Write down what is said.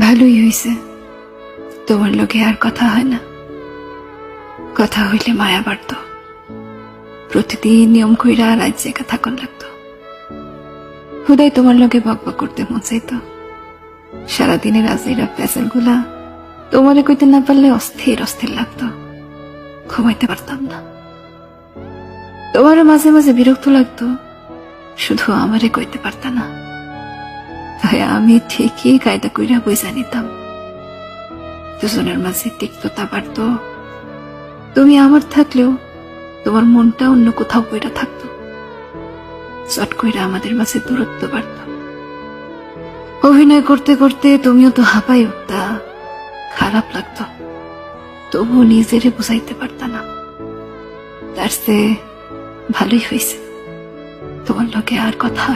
ভালোই হয়েছে, তোমার লগে আর কথা হয় না। কথা হইলে মায়া বাড়ত, প্রতিদিন নিয়ম কইরা রাত জেগা থাকন লাগতো। হুদাই তোমার লগে বকবক করতে মন চাইতো। সারাদিনের আজেরা প্যাসেল গুলা তোমারে কইতে না পারলে অস্থির অস্থির লাগতো, ঘুমাইতে পারতাম না। তোমারও মাঝে মাঝে বিরক্ত লাগতো, শুধু আমারে কইতে পারতা না। তাই আমি ঠিকই কায়দা কইরা বুঝা নিতাম। দুজনের মাঝে তিক্ততা বাড়ত। তুমি আমার থাকলেও তোমার মনটা অন্য কোথাও কইরা থাকতো। চট কইরা আমাদের মাঝে দূরত্ব বাড়ত। অভিনয় করতে করতে তুমিও তো হাঁপাই উঠতা, খারাপ লাগতো, তবু নিজেরে বুঝাইতে পারতা না। তার চেয়ে ভালোই হয়েছে, তোমার লগে আর কথা